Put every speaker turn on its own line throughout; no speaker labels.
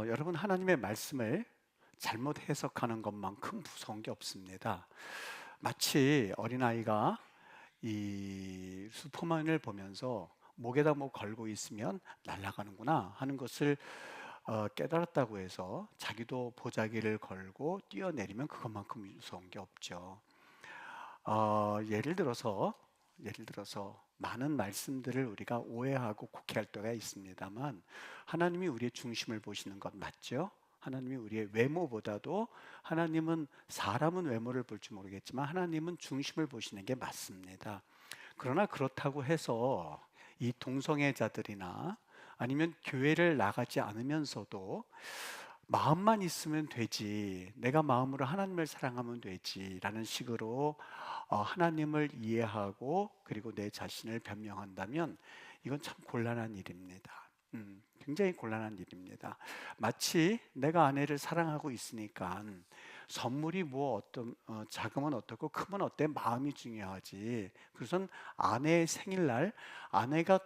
여러분 하나님의 말씀을 잘못 해석하는 것만큼 무서운 게 없습니다. 마치 어린아이가 이 슈퍼맨을 보면서 목에다 뭐 걸고 있으면 날아가는구나 하는 것을 깨달았다고 해서 자기도 보자기를 걸고 뛰어내리면 그것만큼 무서운 게 없죠. 예를 들어서 많은 말씀들을 우리가 오해하고 곡해할 때가 있습니다만, 하나님이 우리의 중심을 보시는 것 맞죠? 하나님이 우리의 외모보다도, 하나님은 사람은 외모를 볼 줄 모르겠지만 하나님은 중심을 보시는 게 맞습니다. 그러나 그렇다고 해서 이 동성애자들이나 아니면 교회를 나가지 않으면서도 마음만 있으면 되지, 내가 마음으로 하나님을 사랑하면 되지 라는 식으로 하나님을 이해하고 그리고 내 자신을 변명한다면 이건 참 곤란한 일입니다. 굉장히 곤란한 일입니다. 마치 내가 아내를 사랑하고 있으니까 선물이 뭐 어떤 작으면 어떻고 크면 어때, 마음이 중요하지. 그래서 아내의 생일날 아내가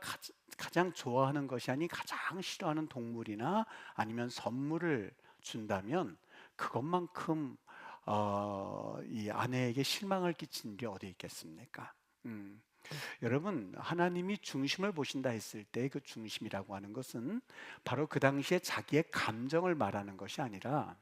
가장 좋아하는 것이 아닌 가장 싫어하는 동물이나 아니면 선물을 준다면 그것만큼 이 아내에게 실망을 끼친 게 어디 있겠습니까? 여러분, 하나님이 중심을 보신다 했을 때 그 중심이라고 하는 것은 바로 그 당시에 자기의 감정을 말하는 것이 아니라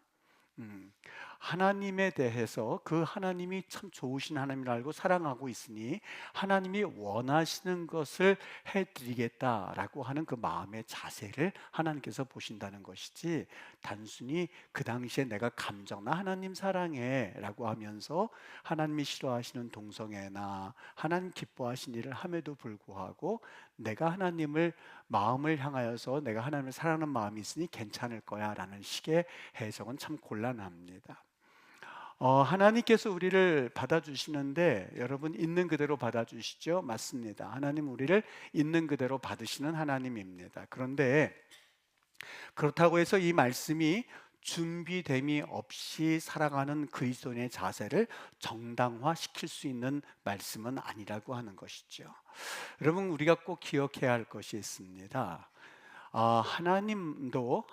하나님에 대해서, 그 하나님이 참 좋으신 하나님을 알고 사랑하고 있으니 하나님이 원하시는 것을 해드리겠다라고 하는 그 마음의 자세를 하나님께서 보신다는 것이지, 단순히 그 당시에 내가 감정, 나 하나님 사랑해 라고 하면서 하나님이 싫어하시는 동성애나 하나님 기뻐하신 일을 함에도 불구하고 내가 하나님을 마음을 향하여서 내가 하나님을 사랑하는 마음이 있으니 괜찮을 거야 라는 식의 해석은 참 곤란합니다. 하나님께서 우리를 받아주시는데 여러분, 있는 그대로 받아주시죠? 맞습니다. 하나님 우리를 있는 그대로 받으시는 하나님입니다. 그런데 그렇다고 해서 이 말씀이 준비됨이 없이 살아가는 그리스도인의 자세를 정당화시킬 수 있는 말씀은 아니라고 하는 것이죠. 여러분, 우리가 꼭 기억해야 할 것이 있습니다. 하나님도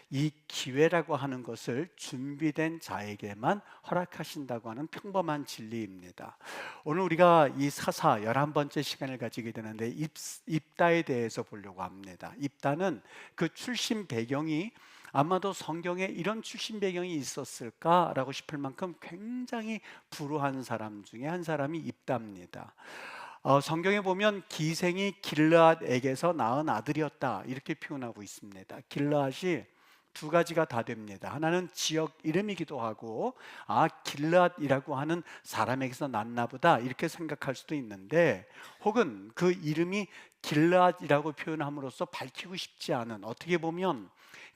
이 기회라고 하는 것을 준비된 자에게만 허락하신다고 하는 평범한 진리입니다. 오늘 우리가 이 사사 11번째 시간을 가지게 되는데 입다에 대해서 보려고 합니다. 입다는 그 출신 배경이 아마도 성경에 이런 출신 배경이 있었을까라고 싶을 만큼 굉장히 불우한 사람 중에 한 사람이 입다입니다. 성경에 보면 기생이 길르앗에게서 낳은 아들이었다 이렇게 표현하고 있습니다. 길르앗이 두 가지가 다 됩니다. 하나는 지역 이름이기도 하고, 길르앗이라고 하는 사람에게서 났나 보다 이렇게 생각할 수도 있는데, 혹은 그 이름이 길르앗이라고 표현함으로써 밝히고 싶지 않은, 어떻게 보면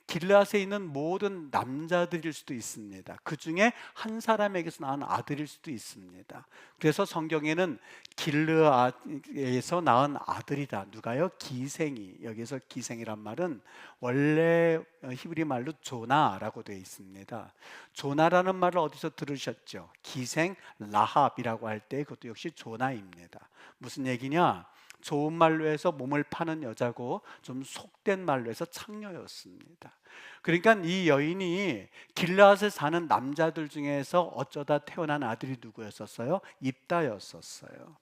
길르앗에 있는 모든 남자들일 수도 있습니다. 그 중에 한 사람에게서 낳은 아들일 수도 있습니다. 그래서 성경에는 길르앗에서 낳은 아들이다. 누가요? 기생이. 여기서 기생이란 말은 원래 히브리 말로 조나라고 되어 있습니다. 조나라는 말을 어디서 들으셨죠? 기생 라합이라고 할 때 그것도 역시 조나입니다. 무슨 얘기냐? 좋은 말로 해서 몸을 파는 여자고, 좀 속된 말로 해서 창녀였습니다. 그러니까 이 여인이 길르앗에 사는 남자들 중에서 어쩌다 태어난 아들이 누구였었어요? 입다였었어요.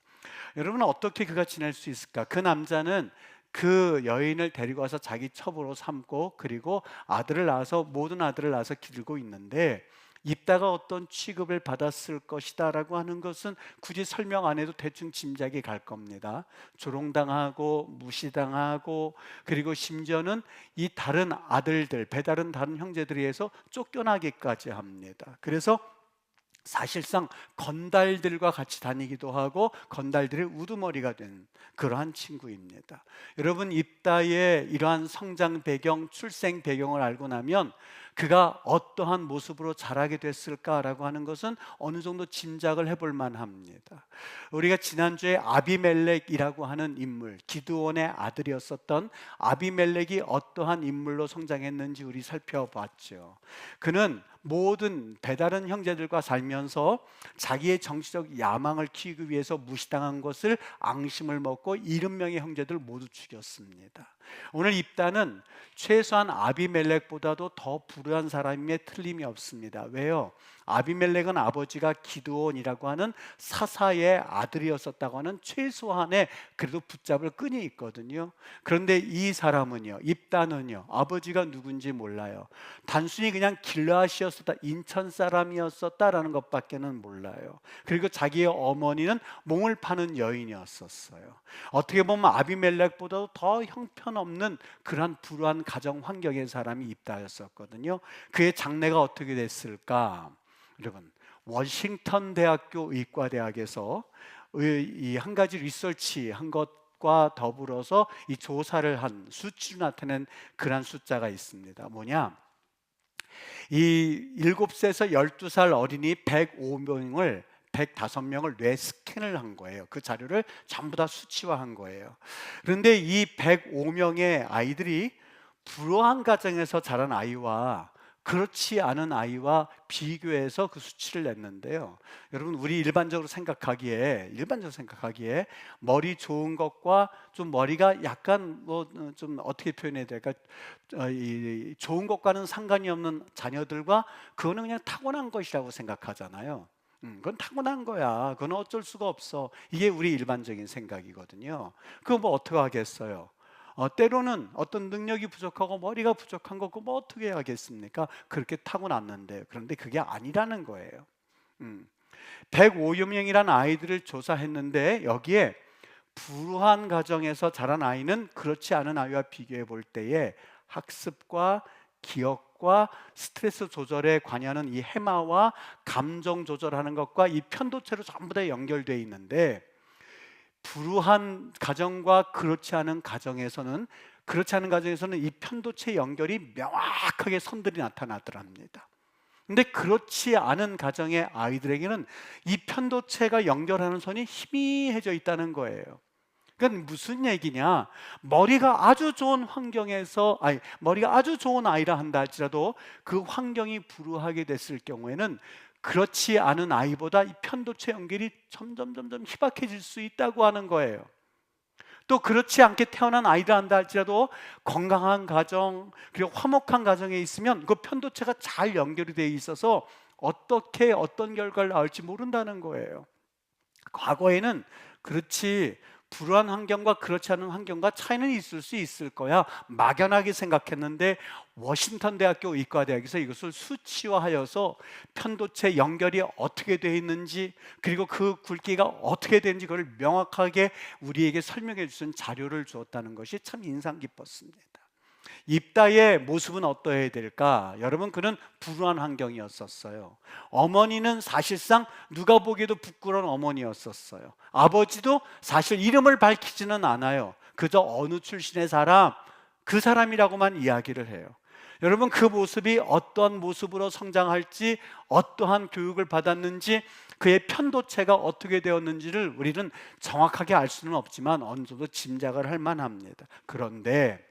여러분은 어떻게 그가 지낼 수 있을까? 그 남자는 그 여인을 데리고 와서 자기 첩으로 삼고, 그리고 아들을 낳아서, 모든 아들을 낳아서 기르고 있는데, 입다가 어떤 취급을 받았을 것이다 라고 하는 것은 굳이 설명 안 해도 대충 짐작이 갈 겁니다. 조롱당하고 무시당하고, 그리고 심지어는 이 다른 아들들, 배다른 다른 형제들에 의해서 쫓겨나기까지 합니다. 그래서 사실상 건달들과 같이 다니기도 하고 건달들의 우두머리가 된 그러한 친구입니다. 여러분, 입다의 이러한 성장 배경, 출생 배경을 알고 나면 그가 어떠한 모습으로 자라게 됐을까라고 하는 것은 어느 정도 짐작을 해볼 만합니다. 우리가 지난주에 아비멜렉이라고 하는 인물, 기드온의 아들이었었던 아비멜렉이 어떠한 인물로 성장했는지 우리 살펴봤죠. 그는 모든 배다른 형제들과 살면서 자기의 정치적 야망을 키우기 위해서 무시당한 것을 앙심을 먹고 70명의 형제들 모두 죽였습니다. 오늘 입다는 최소한 아비멜렉보다도 더 불우한 사람임에 틀림이 없습니다. 왜요? 아비멜렉은 아버지가 기드온이라고 하는 사사의 아들이었었다고 하는 최소한의 그래도 붙잡을 끈이 있거든요. 그런데 이 사람은요, 입다는요, 아버지가 누군지 몰라요. 단순히 그냥 길르앗이었었다, 인천 사람이었었다라는 것밖에는 몰라요. 그리고 자기의 어머니는 몽을 파는 여인이었었어요. 어떻게 보면 아비멜렉보다도 더 형편없는 그러한 불우한 가정 환경의 사람이 입다였었거든요. 그의 장래가 어떻게 됐을까? 여러분, 워싱턴 대학교 의과대학에서 이 한 가지 리서치 한 것과 더불어서 이 조사를 한 수치로 나타낸 그런 숫자가 있습니다. 뭐냐? 이 7세에서 12살 어린이 105명을 105명을 뇌 스캔을 한 거예요. 그 자료를 전부 다 수치화한 거예요. 그런데 이 105명의 아이들이 불우한 가정에서 자란 아이와 그렇지 않은 아이와 비교해서 그 수치를 냈는데요. 여러분, 우리 일반적으로 생각하기에 머리 좋은 것과 좀 머리가 약간 뭐 좀 어떻게 표현해야 될까? 이 좋은 것과는 상관이 없는 자녀들과 그거는 그냥 타고난 것이라고 생각하잖아요. 그건 타고난 거야. 그건 어쩔 수가 없어. 이게 우리 일반적인 생각이거든요. 그거 뭐 어떻게 하겠어요? 때로는 어떤 능력이 부족하고 머리가 부족한 거고 뭐 어떻게 하겠습니까? 그렇게 타고났는데. 그런데 그게 아니라는 거예요. 105여 명이라는 아이들을 조사했는데 여기에 불우한 가정에서 자란 아이는 그렇지 않은 아이와 비교해 볼 때에 학습과 기억과 스트레스 조절에 관여하는 이 해마와 감정 조절하는 것과 이 편도체로 전부 다 연결되어 있는데, 불우한 가정과 그렇지 않은 가정에서는 이 편도체 연결이 명확하게 선들이 나타나더랍니다. 근데 그렇지 않은 가정의 아이들에게는 이 편도체가 연결하는 선이 희미해져 있다는 거예요. 그건 무슨 얘기냐? 머리가 아주 좋은 아이라 한다 할지라도 그 환경이 불우하게 됐을 경우에는 그렇지 않은 아이보다 이 편도체 연결이 점점 희박해질 수 있다고 하는 거예요. 또 그렇지 않게 태어난 아이라 한다 할지라도 건강한 가정 그리고 화목한 가정에 있으면 그 편도체가 잘 연결이 되어 있어서 어떻게 어떤 결과를 낳을지 모른다는 거예요. 과거에는 그렇지 불우한 환경과 그렇지 않은 환경과 차이는 있을 수 있을 거야 막연하게 생각했는데, 워싱턴 대학교 의과대학에서 이것을 수치화하여서 편도체 연결이 어떻게 되어 있는지 그리고 그 굵기가 어떻게 되는지 그걸 명확하게 우리에게 설명해 주신 자료를 주었다는 것이 참 인상 깊었습니다. 입다의 모습은 어떠해야 될까? 여러분, 그는 불우한 환경이었었어요. 어머니는 사실상 누가 보기에도 부끄러운 어머니였었어요. 아버지도 사실 이름을 밝히지는 않아요. 그저 어느 출신의 사람, 그 사람이라고만 이야기를 해요. 여러분, 그 모습이 어떠한 모습으로 성장할지, 어떠한 교육을 받았는지, 그의 편도체가 어떻게 되었는지를 우리는 정확하게 알 수는 없지만 어느 정도 짐작을 할 만합니다. 그런데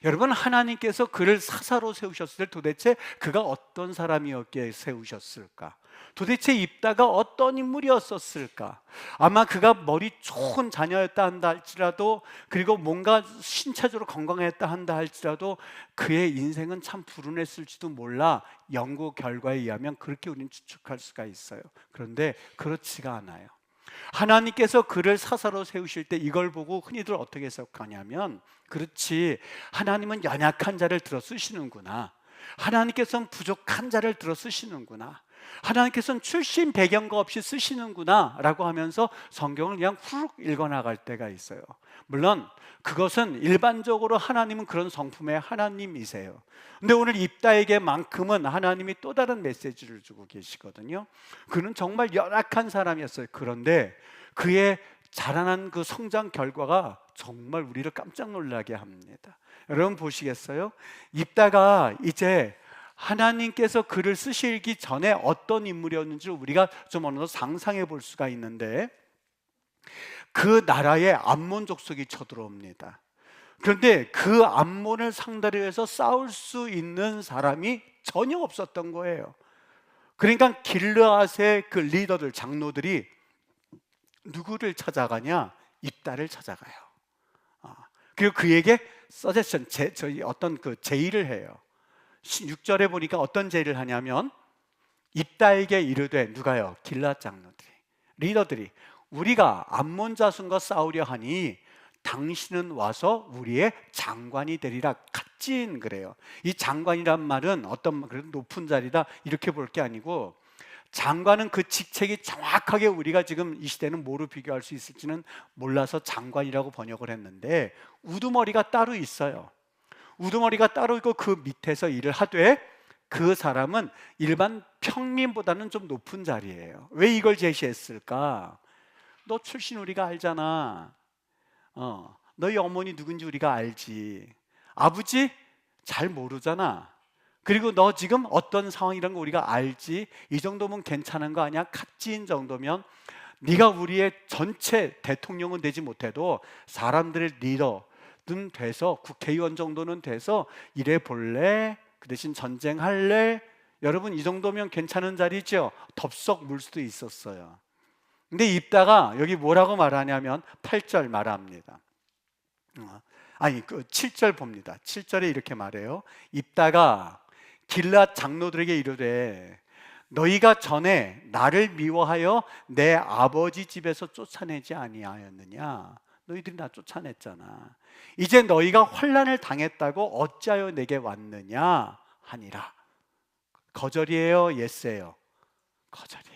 여러분, 하나님께서 그를 사사로 세우셨을 때 도대체 그가 어떤 사람이었기에 세우셨을까? 도대체 입다가 어떤 인물이었었을까? 아마 그가 머리 좋은 자녀였다 한다 할지라도, 그리고 뭔가 신체적으로 건강했다 한다 할지라도 그의 인생은 참 불운했을지도 몰라. 연구 결과에 의하면 그렇게 우리는 추측할 수가 있어요. 그런데 그렇지가 않아요. 하나님께서 그를 사사로 세우실 때 이걸 보고 흔히들 어떻게 해석하냐면, 그렇지, 하나님은 연약한 자를 들어 쓰시는구나, 하나님께서는 부족한 자를 들어 쓰시는구나, 하나님께서는 출신 배경과 없이 쓰시는구나 라고 하면서 성경을 그냥 훅 읽어나갈 때가 있어요. 물론 그것은 일반적으로 하나님은 그런 성품의 하나님이세요. 근데 오늘 입다에게만큼은 하나님이 또 다른 메시지를 주고 계시거든요. 그는 정말 연약한 사람이었어요. 그런데 그의 자라난 그 성장 결과가 정말 우리를 깜짝 놀라게 합니다. 여러분 보시겠어요? 입다가 이제 하나님께서 그를 쓰시기 전에 어떤 인물이었는지를 우리가 좀 어느 정도 상상해 볼 수가 있는데, 그 나라에 암몬 족속이 쳐들어옵니다. 그런데 그 암몬을 상대로 해서 싸울 수 있는 사람이 전혀 없었던 거예요. 그러니까 길르앗의 그 리더들, 장로들이 누구를 찾아가냐? 입다를 찾아가요. 그리고 그에게 서제션, 저희 어떤 그 제의를 해요. 6절에 보니까 어떤 제의를 하냐면 입다에게 이르되, 누가요? 길앗 장로들이, 리더들이, 우리가 암몬 자손과 싸우려 하니 당신은 와서 우리의 장관이 되리라. 갓진 그래요. 이 장관이란 말은 어떤 그래도 높은 자리다 이렇게 볼 게 아니고, 장관은 그 직책이 정확하게 우리가 지금 이 시대는 뭐로 비교할 수 있을지는 몰라서 장관이라고 번역을 했는데, 우두머리가 따로 있어요. 우두머리가 따로 있고 그 밑에서 일을 하되, 그 사람은 일반 평민보다는 좀 높은 자리예요. 왜 이걸 제시했을까? 너 출신 우리가 알잖아. 너희 어머니 누군지 우리가 알지. 아버지 잘 모르잖아. 그리고 너 지금 어떤 상황이란 거 우리가 알지. 이 정도면 괜찮은 거 아니야? 갓지인 정도면 네가 우리의 전체 대통령은 되지 못해도 사람들의 리더는 돼서, 국회의원 정도는 돼서 일해 볼래? 그 대신 전쟁할래? 여러분, 이 정도면 괜찮은 자리죠. 덥석 물 수도 있었어요. 근데 입다가 여기 뭐라고 말하냐면 8절 말합니다. 아니, 그 7절 봅니다. 7절에 이렇게 말해요. 입다가 길앗 장로들에게 이르되, 너희가 전에 나를 미워하여 내 아버지 집에서 쫓아내지 아니하였느냐? 너희들이 나 쫓아냈잖아. 이제 너희가 환난을 당했다고 어찌하여 내게 왔느냐 하니라. 거절이에요? 예스예요? 거절이에요.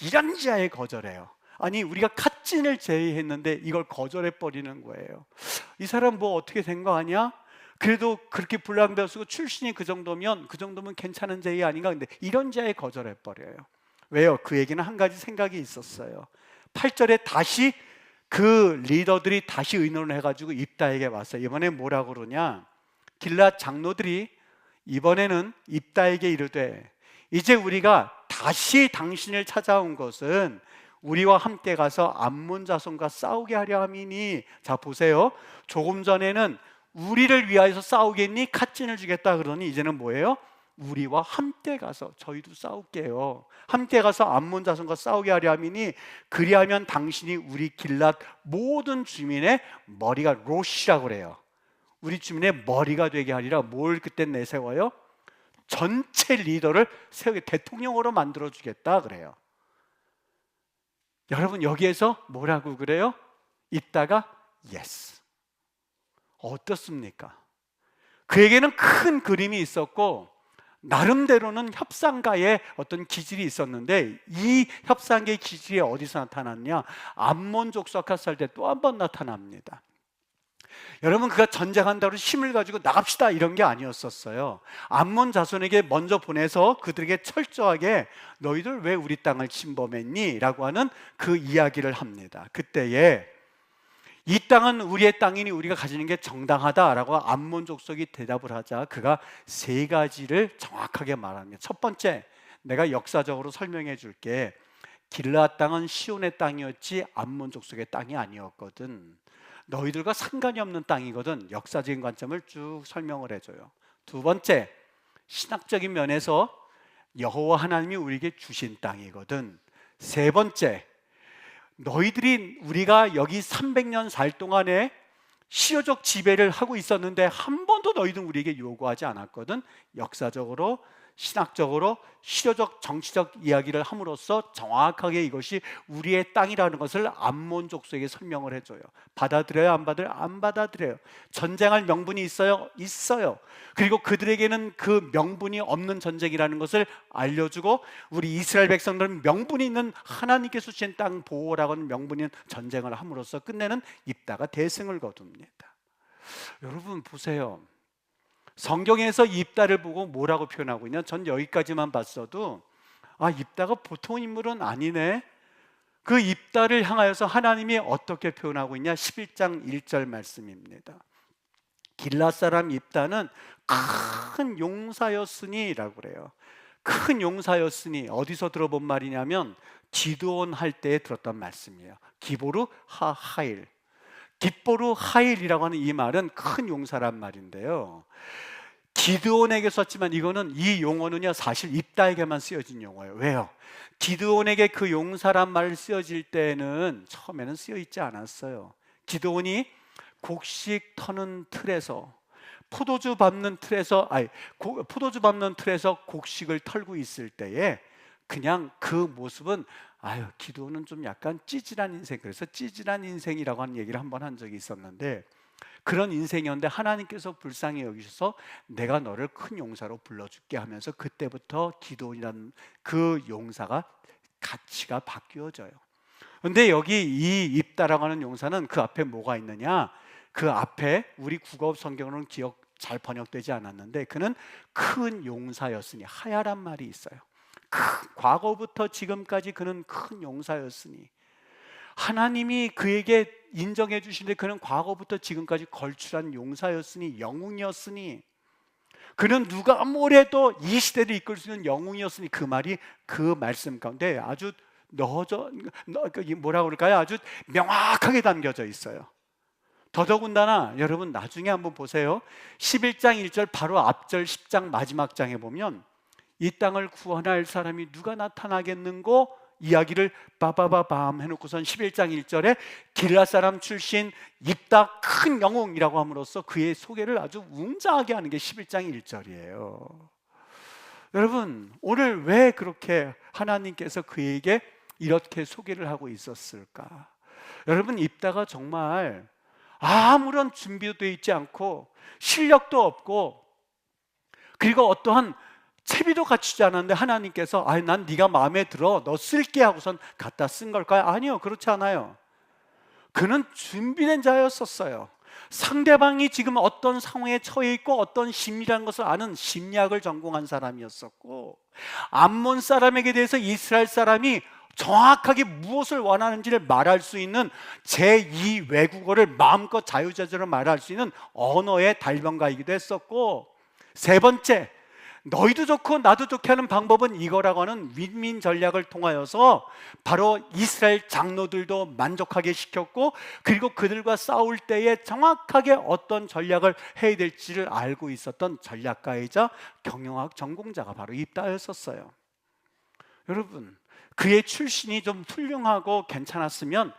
이런 자의 거절해요. 아니, 우리가 갓진을 제의했는데 이걸 거절해 버리는 거예요. 이 사람 뭐 어떻게 된 거 아니야? 그래도 그렇게 불량배워 쓰고 출신이 그 정도면 괜찮은 제의 아닌가? 근데 이런 자의 거절해 버려요. 왜요? 그에게는 한 가지 생각이 있었어요. 8절에 다시 그 리더들이 다시 의논을 해가지고 입다에게 왔어요. 이번에 뭐라고 그러냐? 길앗 장로들이 이번에는 입다에게 이르되, 이제 우리가 다시 당신을 찾아온 것은 우리와 함께 가서 암몬 자손과 싸우게 하려 함이니. 자, 보세요. 조금 전에는 우리를 위하여서 싸우겠니? 갓진을 주겠다 그러니 이제는 뭐예요? 우리와 함께 가서 저희도 싸울게요. 함께 가서 암몬 자손과 싸우게 하려 함이니, 그리하면 당신이 우리 길앗 모든 주민의 머리가, 로시라고 그래요. 우리 주민의 머리가 되게 하리라. 뭘 그때 내세워요? 전체 리더를 세우게, 대통령으로 만들어 주겠다 그래요. 여러분, 여기에서 뭐라고 그래요? 있다가 yes. 어떻습니까? 그에게는 큰 그림이 있었고 나름대로는 협상가의 어떤 기질이 있었는데, 이 협상가의 기질이 어디서 나타났냐? 암몬 족속과 살 때 또 한 번 나타납니다. 여러분, 그가 전쟁한다고 힘을 가지고 나갑시다 이런 게 아니었었어요. 암몬 자손에게 먼저 보내서 그들에게 철저하게 너희들 왜 우리 땅을 침범했니? 라고 하는 그 이야기를 합니다. 그때에 이 땅은 우리의 땅이니 우리가 가지는 게 정당하다라고 암몬 족속이 대답을 하자 그가 세 가지를 정확하게 말합니다. 첫 번째, 내가 역사적으로 설명해 줄게. 길앗 땅은 시온의 땅이었지 암몬 족속의 땅이 아니었거든. 너희들과 상관이 없는 땅이거든. 역사적인 관점을 쭉 설명을 해줘요. 두 번째, 신학적인 면에서 여호와 하나님이 우리에게 주신 땅이거든. 세 번째, 너희들이, 우리가 여기 300년 살 동안에 시효적 지배를 하고 있었는데 한 번도 너희들은 우리에게 요구하지 않았거든. 역사적으로, 신학적으로, 시효적, 정치적 이야기를 함으로써 정확하게 이것이 우리의 땅이라는 것을 암몬 족속에게 설명을 해줘요. 받아들여요? 안 받아들여요? 안 받아들여요. 전쟁할 명분이 있어요? 있어요. 그리고 그들에게는 그 명분이 없는 전쟁이라는 것을 알려주고, 우리 이스라엘 백성들은 명분이 있는, 하나님께서 주신 땅 보호라고 하는 명분이 있는 전쟁을 함으로써 끝내는 입다가 대승을 거둡니다. 여러분 보세요. 성경에서 입다를 보고 뭐라고 표현하고 있냐? 전 여기까지만 봤어도 입다가 보통 인물은 아니네. 그 입다를 향하여서 하나님이 어떻게 표현하고 있냐? 11장 1절 말씀입니다. 길앗 사람 입다는 큰 용사였으니 라고 그래요. 큰 용사였으니 어디서 들어본 말이냐면 기드온 할 때에 들었던 말씀이에요. 기보르 하하일. 깃보르 하일이라고 하는 이 말은 큰 용사란 말인데요, 기드온에게 썼지만 이거는, 이 용어는요 사실 입다에게만 쓰여진 용어예요. 왜요? 기드온에게 그 용사란 말 쓰여질 때는 처음에는 쓰여 있지 않았어요. 기드온이 곡식 터는 틀에서 포도주 밟는 틀에서 포도주 밟는 틀에서 곡식을 털고 있을 때에 그냥 그 모습은 기도는 좀 약간 찌질한 인생, 그래서 찌질한 인생이라고 하는 얘기를 한번 한 적이 있었는데, 그런 인생이었는데 하나님께서 불쌍히 여기셔서 내가 너를 큰 용사로 불러줄게 하면서 그때부터 기도원이라는 그 용사가 가치가 바뀌어져요. 근데 여기 이 입다라고 하는 용사는 그 앞에 뭐가 있느냐, 그 앞에 우리 국어 성경으로는 잘 번역되지 않았는데, 그는 큰 용사였으니, 하야란 말이 있어요. 과거부터 지금까지 그는 큰 용사였으니, 하나님이 그에게 인정해 주시는데 그는 과거부터 지금까지 걸출한 용사였으니, 영웅이었으니, 그는 누가 뭐래도 이 시대를 이끌 수 있는 영웅이었으니, 그 말이 그 말씀 가운데 아주 뭐라고 그럴까요? 아주 명확하게 담겨져 있어요. 더더군다나 여러분 나중에 한번 보세요. 11장 1절 바로 앞절 10장 마지막 장에 보면 이 땅을 구원할 사람이 누가 나타나겠는고 이야기를 빠바바밤 해놓고선 11장 1절에 길라 사람 출신 입다 큰 영웅이라고 함으로써 그의 소개를 아주 웅장하게 하는 게 11장 1절이에요. 여러분, 오늘 왜 그렇게 하나님께서 그에게 이렇게 소개를 하고 있었을까? 여러분, 입다가 정말 아무런 준비도 되어 있지 않고 실력도 없고 그리고 어떠한 채비도 갖추지 않았는데 하나님께서 난 네가 마음에 들어 너 쓸게 하고선 갖다 쓴 걸까요? 아니요, 그렇지 않아요. 그는 준비된 자였었어요. 상대방이 지금 어떤 상황에 처해 있고 어떤 심리라는 것을 아는 심리학을 전공한 사람이었었고, 암몬 사람에게 대해서 이스라엘 사람이 정확하게 무엇을 원하는지를 말할 수 있는 제2 외국어를 마음껏 자유자재로 말할 수 있는 언어의 달변가이기도 했었고, 세 번째, 너희도 좋고 나도 좋게 하는 방법은 이거라고 하는 윈윈 전략을 통하여서 바로 이스라엘 장로들도 만족하게 시켰고, 그리고 그들과 싸울 때에 정확하게 어떤 전략을 해야 될지를 알고 있었던 전략가이자 경영학 전공자가 바로 입다였었어요. 여러분, 그의 출신이 좀 훌륭하고 괜찮았으면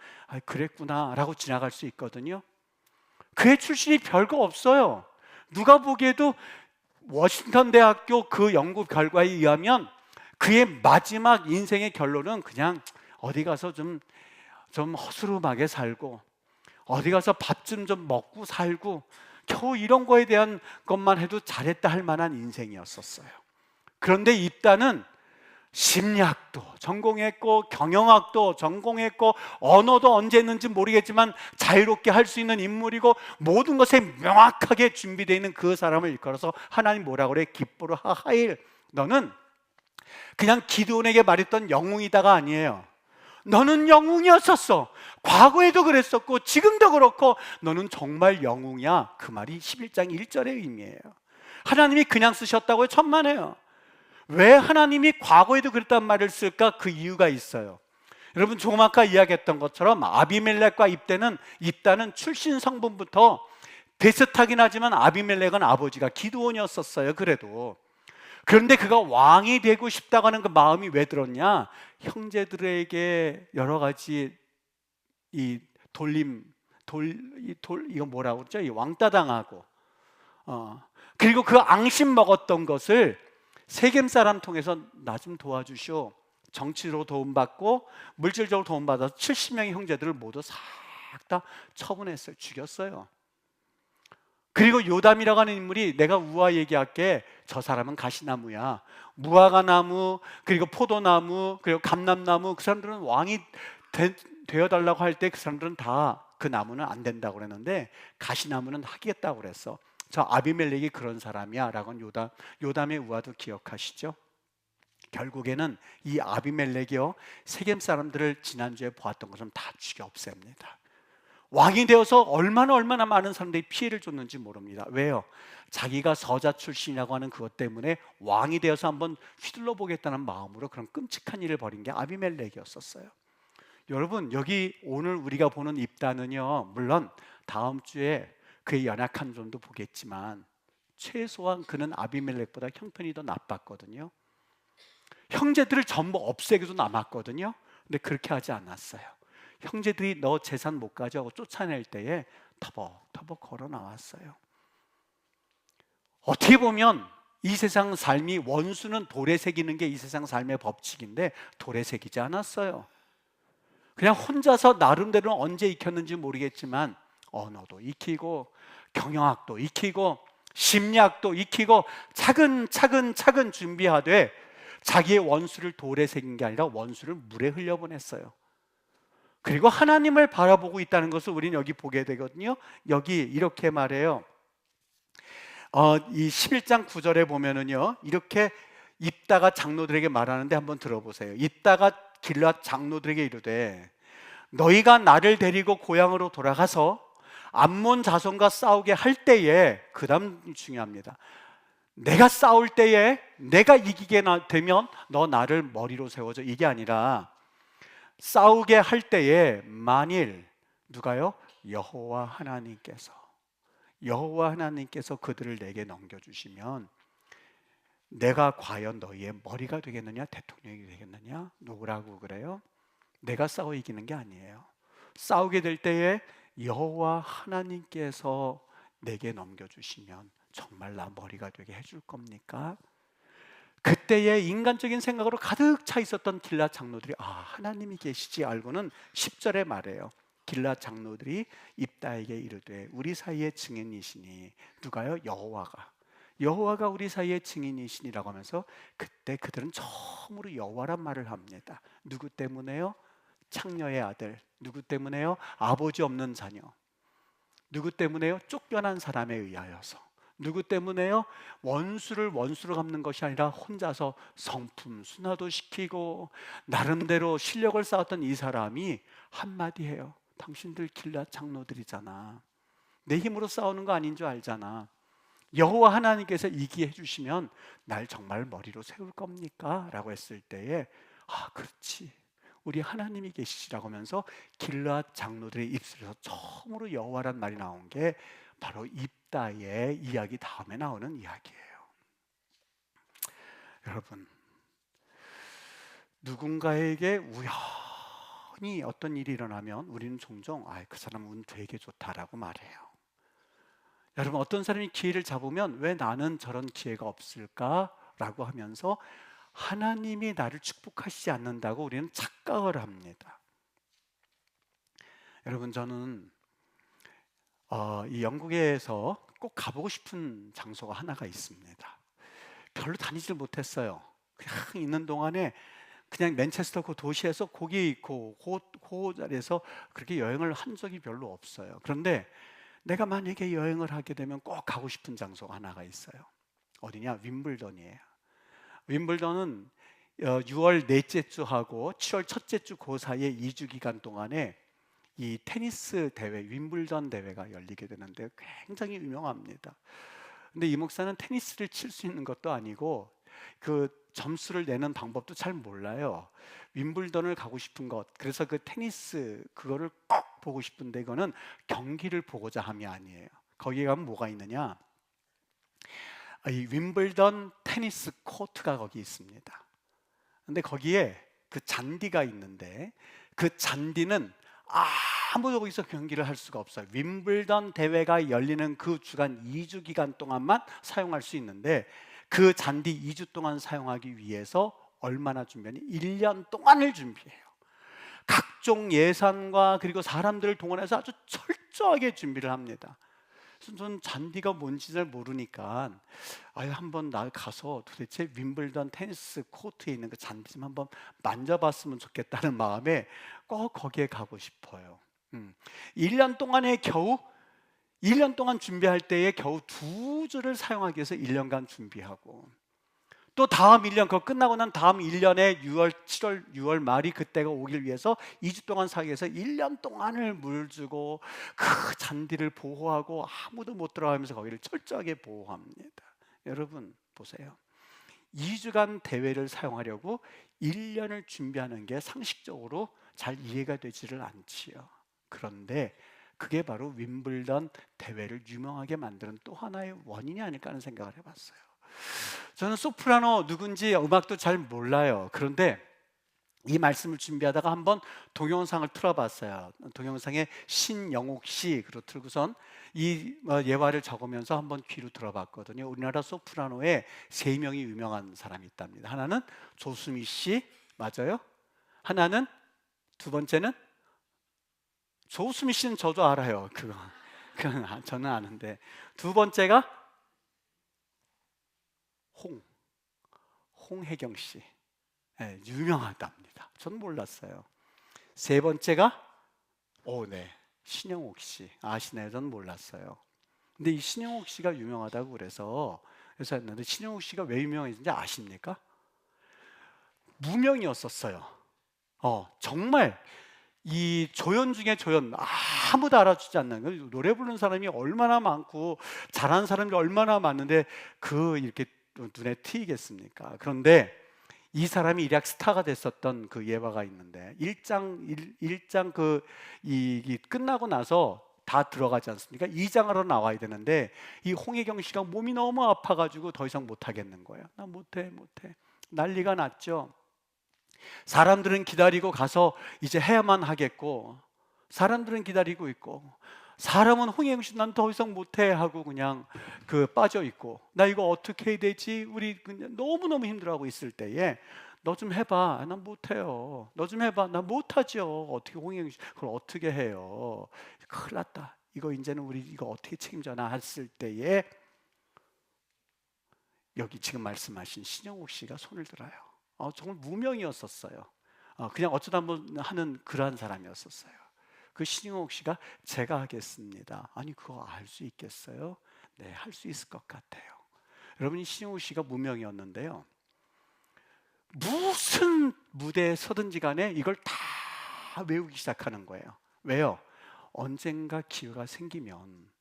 그랬구나 라고 지나갈 수 있거든요. 그의 출신이 별거 없어요. 누가 보기에도 워싱턴 대학교 그 연구 결과에 의하면 그의 마지막 인생의 결론은 그냥 어디 가서 좀 허스름하게 살고 어디 가서 밥 좀 먹고 살고 겨우 이런 거에 대한 것만 해도 잘했다 할 만한 인생이었었어요. 그런데 입다는 심리학도 전공했고 경영학도 전공했고 언어도 언제 했는지 모르겠지만 자유롭게 할 수 있는 인물이고 모든 것에 명확하게 준비되어 있는 그 사람을 일컬어서 하나님 뭐라고 그래? 기뻐라 하하일, 너는 그냥 기드온에게 말했던 영웅이다가 아니에요. 너는 영웅이었었어. 과거에도 그랬었고 지금도 그렇고 너는 정말 영웅이야. 그 말이 11장 1절의 의미예요. 하나님이 그냥 쓰셨다고요? 천만에요. 왜 하나님이 과거에도 그랬단 말을 쓸까? 그 이유가 있어요. 여러분, 조금 아까 이야기했던 것처럼 아비멜렉과 입다는 출신 성분부터 비슷하긴 하지만 아비멜렉은 아버지가 기드온이었었어요. 그런데 그가 왕이 되고 싶다고 하는 그 마음이 왜 들었냐? 형제들에게 여러 가지 이거 뭐라고 그러죠? 이 왕따 당하고 그리고 그 앙심 먹었던 것을 세겜 사람 통해서 나 좀 도와주시오. 정치로 도움받고 물질적으로 도움받아서 70명의 형제들을 모두 싹 다 처분했어요. 죽였어요. 그리고 요담이라고 하는 인물이, 내가 우화 얘기할게, 저 사람은 가시나무야. 무화과나무, 그리고 포도나무, 그리고 감람나무, 그 사람들은 왕이 되어달라고 할 때 그 사람들은 다 그 나무는 안 된다고 그랬는데 가시나무는 하겠다고 그랬어. 저 아비멜렉이 그런 사람이야 라고 요담의 우화도 기억하시죠? 결국에는 이 아비멜렉이요, 세겜 사람들을 지난주에 보았던 것처럼 다 죽여 없앱니다. 왕이 되어서 얼마나 많은 사람들이 피해를 줬는지 모릅니다. 왜요? 자기가 서자 출신이라고 하는 그것 때문에 왕이 되어서 한번 휘둘러 보겠다는 마음으로 그런 끔찍한 일을 벌인 게 아비멜렉이었었어요. 여러분, 여기 오늘 우리가 보는 입다는요, 물론 다음 주에 그의 연약한 점도 보겠지만 최소한 그는 아비멜렉보다 형편이 더 나빴거든요. 형제들을 전부 없애기도 남았거든요. 근데 그렇게 하지 않았어요. 형제들이 너 재산 못 가져가고 쫓아낼 때에 터벅터벅 걸어 나왔어요. 어떻게 보면 이 세상 삶이, 원수는 돌에 새기는 게 이 세상 삶의 법칙인데 돌에 새기지 않았어요. 그냥 혼자서 나름대로 언제 익혔는지 모르겠지만 언어도 익히고 경영학도 익히고 심리학도 익히고 차근차근 준비하되 자기의 원수를 돌에 새긴 게 아니라 원수를 물에 흘려보냈어요. 그리고 하나님을 바라보고 있다는 것을 우리는 여기 보게 되거든요. 여기 이렇게 말해요. 이 11장 9절에 보면은요, 이렇게 입다가 장로들에게 말하는데 한번 들어보세요. 입다가 길앗 장로들에게 이르되 너희가 나를 데리고 고향으로 돌아가서 암몬 자손과 싸우게 할 때에, 그 다음 중요합니다. 내가 싸울 때에 내가 이기게 되면 너 나를 머리로 세워줘, 이게 아니라 싸우게 할 때에 만일 누가요? 여호와 하나님께서 그들을 내게 넘겨주시면 내가 과연 너희의 머리가 되겠느냐, 대통령이 되겠느냐? 누구라고 그래요? 내가 싸워 이기는 게 아니에요. 싸우게 될 때에 여호와 하나님께서 내게 넘겨주시면 정말 나 머리가 되게 해줄 겁니까? 그때의 인간적인 생각으로 가득 차 있었던 길앗 장로들이 하나님이 계시지 알고는 10절에 말해요. 길앗 장로들이 입다에게 이르되 우리 사이의 증인이시니, 누가요? 여호와가 우리 사이의 증인이시니라고 하면서 그때 그들은 처음으로 여호와란 말을 합니다. 누구 때문에요? 창녀의 아들. 누구 때문에요? 아버지 없는 자녀. 누구 때문에요? 쫓겨난 사람에 의하여서. 누구 때문에요? 원수를 원수로 갚는 것이 아니라 혼자서 성품 순화도 시키고 나름대로 실력을 쌓았던 이 사람이 한마디 해요. 당신들 길앗 장로들이잖아. 내 힘으로 싸우는 거 아닌 줄 알잖아. 여호와 하나님께서 이기해 주시면 날 정말 머리로 세울 겁니까? 라고 했을 때에 그렇지, 우리 하나님이 계시라고 하면서 길앗 장로들의 입술에서 처음으로 여호와란 말이 나온 게 바로 입다의 이야기 다음에 나오는 이야기예요. 여러분, 누군가에게 우연히 어떤 일이 일어나면 우리는 종종 그 사람 운 되게 좋다라고 말해요. 여러분, 어떤 사람이 기회를 잡으면 왜 나는 저런 기회가 없을까라고 하면서 하나님이 나를 축복하시지 않는다고 우리는 착각을 합니다. 여러분, 저는 이 영국에서 꼭 가보고 싶은 장소가 하나가 있습니다. 별로 다니질 못했어요. 그냥 있는 동안에 그냥 맨체스터 그 도시에서 거기 그 자리에서 그렇게 여행을 한 적이 별로 없어요. 그런데 내가 만약에 여행을 하게 되면 꼭 가고 싶은 장소가 하나가 있어요. 어디냐? 윈블던이에요. 윈블던은 6월 넷째 주하고 7월 첫째 주 그 사이에 2주 기간 동안에 이 테니스 대회, 윈블던 대회가 열리게 되는데 굉장히 유명합니다. 근데 이 목사는 테니스를 칠 수 있는 것도 아니고 그 점수를 내는 방법도 잘 몰라요. 윈블던을 가고 싶은 것, 그래서 그 테니스 그거를 꼭 보고 싶은데 이거는 경기를 보고자 함이 아니에요. 거기에 가면 뭐가 있느냐? 이 윈블던 테니스 코트가 거기 있습니다. 근데 거기에 그 잔디가 있는데 그 잔디는 아무도 거기서 경기를 할 수가 없어요. 윈블던 대회가 열리는 그 주간 2주 기간 동안만 사용할 수 있는데 그 잔디 2주 동안 사용하기 위해서 얼마나 준비하니? 1년 동안을 준비해요. 각종 예산과 그리고 사람들을 동원해서 아주 철저하게 준비를 합니다. 그래서 저는 잔디가 뭔지 잘 모르니까 한번 나 가서 도대체 윈블던 테니스 코트에 있는 그 잔디 좀 한번 만져봤으면 좋겠다는 마음에 꼭 거기에 가고 싶어요. 1년 동안에 겨우 1년 동안 준비할 때에 겨우 2주를 사용하기 위해서 1년간 준비하고 또 다음 1년, 그거 끝나고 난 다음 1년에 6월 말이 그때가 오길 위해서 2주 동안 사기 위해서 1년 동안을 물 주고 그 잔디를 보호하고 아무도 못 들어가면서 거기를 철저하게 보호합니다. 여러분 보세요. 2주간 대회를 사용하려고 1년을 준비하는 게 상식적으로 잘 이해가 되지를 않지요. 그런데 그게 바로 윈블던 대회를 유명하게 만드는 또 하나의 원인이 아닐까 하는 생각을 해봤어요. 저는 소프라노 누군지 음악도 잘 몰라요. 그런데 이 말씀을 준비하다가 한번 동영상을 틀어봤어요. 동영상에 신영옥 씨 그리고 틀고선 이 예화를 적으면서 한번 귀로 들어봤거든요. 우리나라 소프라노에 세 명이 유명한 사람이 있답니다. 하나는 조수미 씨, 맞아요? 하나는, 두 번째는, 조수미 씨는 저도 알아요. 그건 저는 아는데, 두 번째가 홍혜경 씨. 네, 유명하답니다. 전 몰랐어요. 세 번째가 네, 신영옥 씨. 아시나요? 전 몰랐어요. 근데 이 신영옥 씨가 유명하다고 그래서 했는데, 신영옥 씨가 왜 유명했는지 아십니까? 무명이었었어요. 정말 이 조연 중에 조연, 아무도 알아주지 않는 거예요. 노래 부르는 사람이 얼마나 많고 잘하는 사람이 얼마나 많은데 이렇게 눈에 띄겠습니까? 그런데 이 사람이 일약 스타가 됐었던 그 예화가 있는데, 1장 이 끝나고 나서 다 들어가지 않습니까? 2장으로 나와야 되는데 이 홍혜경 씨가 몸이 너무 아파가지고 더 이상 못하겠는 거예요. 나 못해. 난리가 났죠. 사람들은 기다리고 가서 이제 해야만 하겠고, 사람들은 기다리고 있고, 사람은 홍혜경 씨 난 더 이상 못해 하고 그냥 빠져 있고, 나 이거 어떻게 해야 되지? 우리 그냥 너무너무 힘들어하고 있을 때에 너 좀 해봐. 난 못해요. 너 좀 해봐. 난 못하죠. 어떻게 홍혜경 씨 그걸 어떻게 해요? 큰일 났다. 이거 이제는 우리 이거 어떻게 책임져나 했을 때에 여기 지금 말씀하신 신영옥 씨가 손을 들어요. 정말 무명이었었어요. 그냥 어쩌다 한번 하는 그러한 사람이었었어요. 그 신영옥 씨가 제가 하겠습니다. 아니 그거 할 수 있겠어요? 네, 할 수 있을 것 같아요. 여러분이 신영옥 씨가 무명이었는데요, 무슨 무대에 서든지 간에 이걸 다 외우기 시작하는 거예요. 왜요? 언젠가 기회가 생기면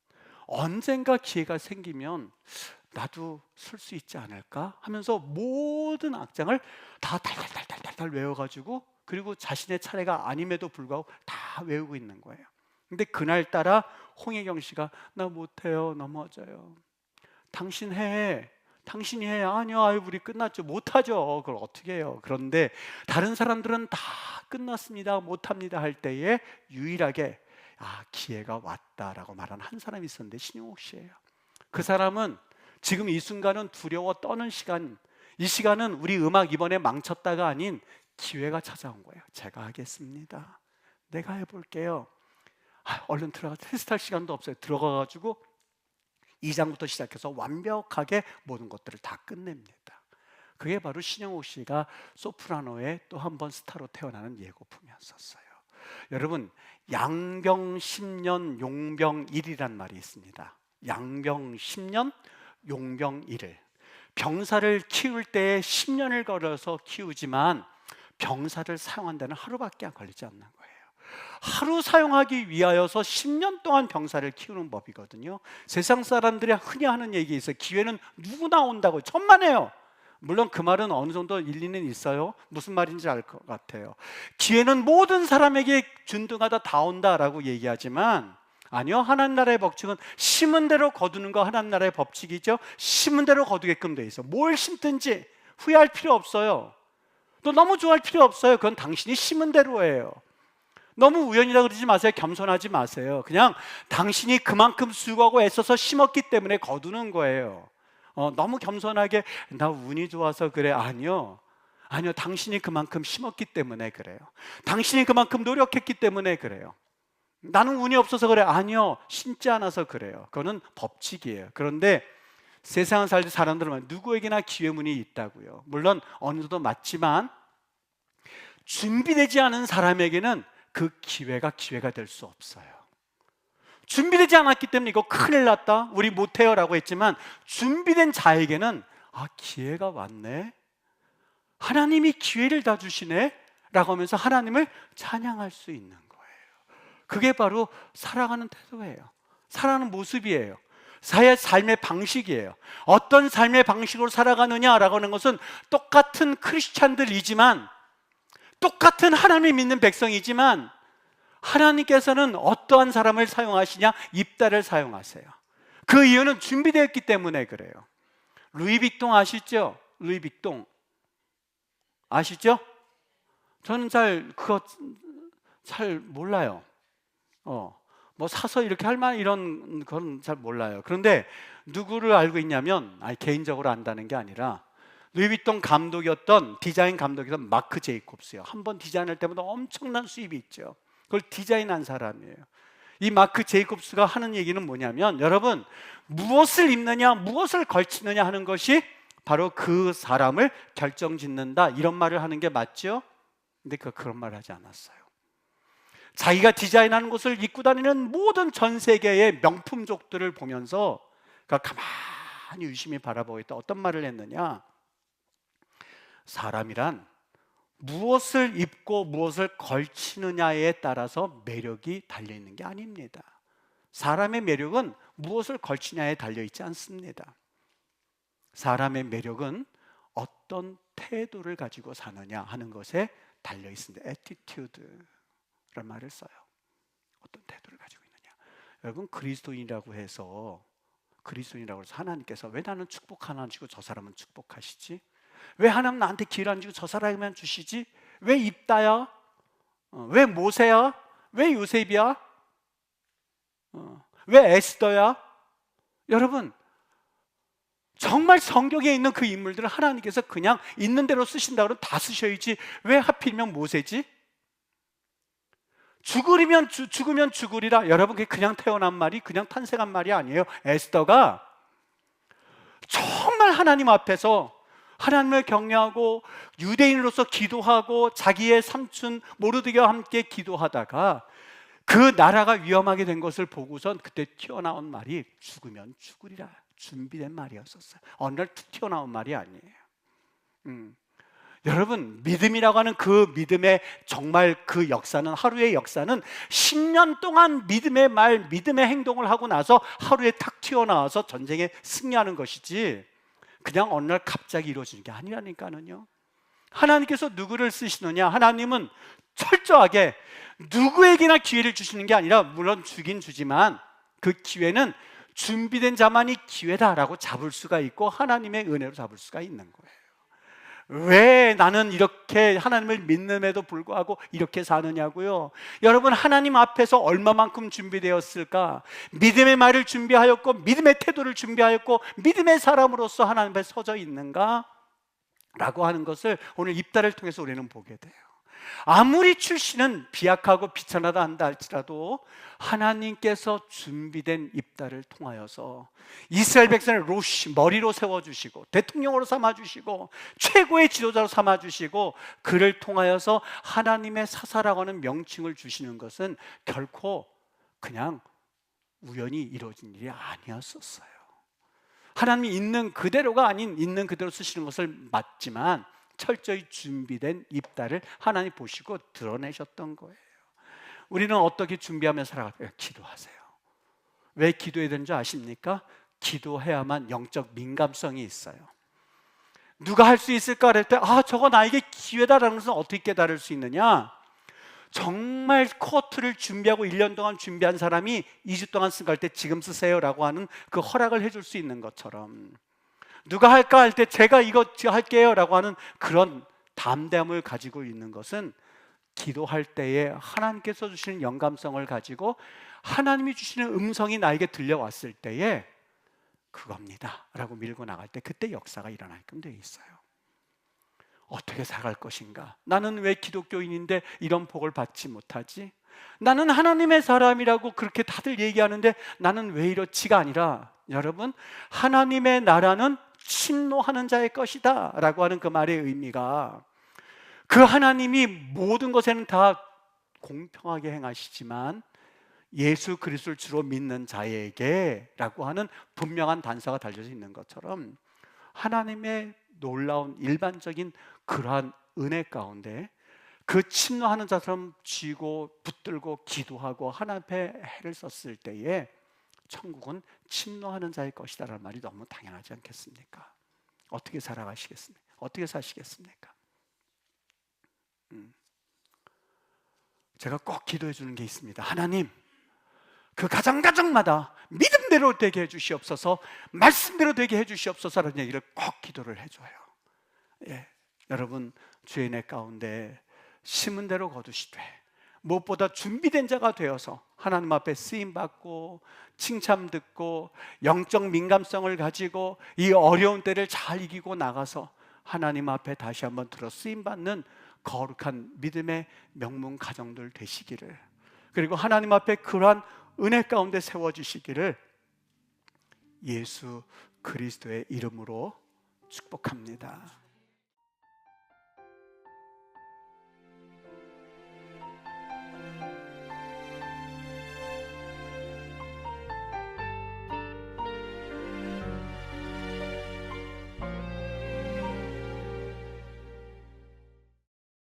나도 설 수 있지 않을까 하면서 모든 악장을 다 달달달달달 외워가지고, 그리고 자신의 차례가 아님에도 불구하고 다 외우고 있는 거예요. 근데 그날따라 홍혜경 씨가 나 못해요, 넘어져요. 당신이 해. 아니요, 우리 끝났죠. 못하죠. 그걸 어떻게 해요? 그런데 다른 사람들은 다 끝났습니다, 못합니다 할 때에 유일하게 기회가 왔다라고 말한 한 사람이 있었는데 신영옥 씨예요. 그 사람은 지금 이 순간은 두려워 떠는 시간, 이 시간은 우리 음악 이번에 망쳤다가 아닌 기회가 찾아온 거예요. 제가 하겠습니다. 내가 해볼게요. 얼른 들어가. 테스트할 시간도 없어요. 들어가가지고 2장부터 시작해서 완벽하게 모든 것들을 다 끝냅니다. 그게 바로 신영옥 씨가 소프라노의 또 한 번 스타로 태어나는 예고품이었어요. 여러분, 양병 10년 용병 1이란 말이 있습니다. 양병 10년 용병 1을, 병사를 키울 때 10년을 걸어서 키우지만 병사를 사용한 데는 하루밖에 안 걸리지 않는 거예요. 하루 사용하기 위하여서 10년 동안 병사를 키우는 법이거든요. 세상 사람들이 흔히 하는 얘기 있어요. 기회는 누구나 온다고. 천만에요. 물론 그 말은 어느 정도 일리는 있어요. 무슨 말인지 알 것 같아요. 기회는 모든 사람에게 균등하다 다 온다라고 얘기하지만, 아니요, 하나님 나라의 법칙은 심은 대로 거두는 거 하나님 나라의 법칙이죠. 심은 대로 거두게끔 돼 있어. 뭘 심든지 후회할 필요 없어요. 또 너무 좋아할 필요 없어요. 그건 당신이 심은 대로예요. 너무 우연이라 그러지 마세요. 겸손하지 마세요. 그냥 당신이 그만큼 수고하고 애써서 심었기 때문에 거두는 거예요. 너무 겸손하게 나 운이 좋아서 그래. 아니요, 당신이 그만큼 심었기 때문에 그래요. 당신이 그만큼 노력했기 때문에 그래요. 나는 운이 없어서 그래. 아니요, 심지 않아서 그래요. 그거는 법칙이에요. 그런데 세상을 살때 사람들은 누구에게나 기회문이 있다고요. 물론 어느 정도 맞지만 준비되지 않은 사람에게는 그 기회가 될 수 없어요. 준비되지 않았기 때문에 이거 큰일 났다, 우리 못해요 라고 했지만, 준비된 자에게는 기회가 왔네, 하나님이 기회를 다 주시네 라고 하면서 하나님을 찬양할 수 있는 거예요. 그게 바로 살아가는 태도예요. 살아가는 모습이에요. 삶의 방식이에요. 어떤 삶의 방식으로 살아가느냐라고 하는 것은 똑같은 크리스찬들이지만, 똑같은 하나님 믿는 백성이지만, 하나님께서는 어떠한 사람을 사용하시냐? 입다를 사용하세요. 그 이유는 준비되었기 때문에 그래요. 루이비통 아시죠? 루이비통 아시죠? 저는 그거 잘 몰라요. 뭐 사서 이렇게 할 만한 이런 건 잘 몰라요. 그런데 누구를 알고 있냐면, 개인적으로 안다는 게 아니라 루이비통 감독이었던, 디자인 감독이었던 마크 제이콥스요. 한번 디자인할 때마다 엄청난 수입이 있죠. 그걸 디자인한 사람이에요. 이 마크 제이콥스가 하는 얘기는 뭐냐면, 여러분, 무엇을 입느냐, 무엇을 걸치느냐 하는 것이 바로 그 사람을 결정짓는다, 이런 말을 하는 게 맞죠? 근데 그런 말을 하지 않았어요. 자기가 디자인하는 것을 입고 다니는 모든 전 세계의 명품족들을 보면서 가만히 유심히 바라보고 있다. 어떤 말을 했느냐? 사람이란 무엇을 입고 무엇을 걸치느냐에 따라서 매력이 달려있는 게 아닙니다. 사람의 매력은 무엇을 걸치냐에 달려있지 않습니다. 사람의 매력은 어떤 태도를 가지고 사느냐 하는 것에 달려있습니다. attitude라는 말을 써요. 어떤 태도를 가지고 있느냐. 여러분, 그리스도인이라고 해서 하나님께서 왜 나는 축복 하나 주고 저 사람은 축복하시지? 왜 하나님 나한테 길 안 주고 저 사람에만 주시지? 왜 입다야? 왜 모세야? 왜 요셉이야? 왜 에스더야? 여러분, 정말 성경에 있는 그 인물들을 하나님께서 그냥 있는 대로 쓰신다 그러면 다 쓰셔야지 왜 하필이면 모세지? 죽으면 죽으리라. 여러분, 그게 그냥 태어난 말이, 그냥 탄생한 말이 아니에요. 에스더가 정말 하나님 앞에서 하나님을 경외하고 유대인으로서 기도하고 자기의 삼촌 모르드게와 함께 기도하다가 그 나라가 위험하게 된 것을 보고선 그때 튀어나온 말이 죽으면 죽으리라, 준비된 말이었었어요. 어느 날 툭 튀어나온 말이 아니에요. 여러분, 믿음이라고 하는 그 믿음의 정말 그 역사는, 하루의 역사는 10년 동안 믿음의 말, 믿음의 행동을 하고 나서 하루에 탁 튀어나와서 전쟁에 승리하는 것이지 그냥 어느 날 갑자기 이루어지는 게 아니라니까요. 하나님께서 누구를 쓰시느냐? 하나님은 철저하게 누구에게나 기회를 주시는 게 아니라, 물론 주긴 주지만 그 기회는 준비된 자만이 기회다라고 잡을 수가 있고 하나님의 은혜로 잡을 수가 있는 거예요. 왜 나는 이렇게 하나님을 믿는에도 불구하고 이렇게 사느냐고요? 여러분, 하나님 앞에서 얼마만큼 준비되었을까? 믿음의 말을 준비하였고 믿음의 태도를 준비하였고 믿음의 사람으로서 하나님 앞에 서져 있는가? 라고 하는 것을 오늘 입다를 통해서 우리는 보게 돼요. 아무리 출신은 비약하고 비천하다 한다 할지라도 하나님께서 준비된 입다를 통하여서 이스라엘 백성을 머리로 세워주시고 대통령으로 삼아주시고 최고의 지도자로 삼아주시고 그를 통하여서 하나님의 사사라고 하는 명칭을 주시는 것은 결코 그냥 우연히 이루어진 일이 아니었었어요. 하나님이 있는 그대로가 아닌 있는 그대로 쓰시는 것을 맞지만 철저히 준비된 입다를 하나님 보시고 드러내셨던 거예요. 우리는 어떻게 준비하며 살아갈까요? 기도하세요. 왜 기도해야 되는지 아십니까? 기도해야만 영적 민감성이 있어요. 누가 할 수 있을까 할 때 저거 나에게 기회다라는 것은 어떻게 깨달을 수 있느냐? 정말 코트를 준비하고 1년 동안 준비한 사람이 2주 동안 쓴 거 할 때 지금 쓰세요라고 하는 그 허락을 해줄 수 있는 것처럼, 누가 할까 할 때 제가 이거 할게요 라고 하는 그런 담대함을 가지고 있는 것은 기도할 때에 하나님께서 주시는 영감성을 가지고 하나님이 주시는 음성이 나에게 들려왔을 때에 그겁니다 라고 밀고 나갈 때 그때 역사가 일어나게끔 되어 있어요. 어떻게 살아갈 것인가? 나는 왜 기독교인인데 이런 복을 받지 못하지? 나는 하나님의 사람이라고 그렇게 다들 얘기하는데 나는 왜 이렇지가 아니라, 여러분, 하나님의 나라는 침노하는 자의 것이다 라고 하는 그 말의 의미가, 그 하나님이 모든 것에는 다 공평하게 행하시지만 예수 그리스도를 주로 믿는 자에게 라고 하는 분명한 단서가 달려져 있는 것처럼 하나님의 놀라운 일반적인 그러한 은혜 가운데 그 침노하는 자처럼 쥐고 붙들고 기도하고 하나님 앞에 해를 썼을 때에 천국은 침노하는 자의 것이다 라는 말이 너무 당연하지 않겠습니까? 어떻게 살아가시겠습니까? 어떻게 사시겠습니까? 제가 꼭 기도해 주는 게 있습니다. 하나님, 그 가정마다 믿음대로 되게 해주시옵소서, 말씀대로 되게 해주시옵소서라는 얘기를 꼭 기도를 해줘요. 여러분, 주의 은혜 가운데 심은 대로 거두시되 무엇보다 준비된 자가 되어서 하나님 앞에 쓰임받고 칭찬 듣고 영적 민감성을 가지고 이 어려운 때를 잘 이기고 나가서 하나님 앞에 다시 한번 들어 쓰임받는 거룩한 믿음의 명문 가정들 되시기를, 그리고 하나님 앞에 그러한 은혜 가운데 세워주시기를 예수 그리스도의 이름으로 축복합니다.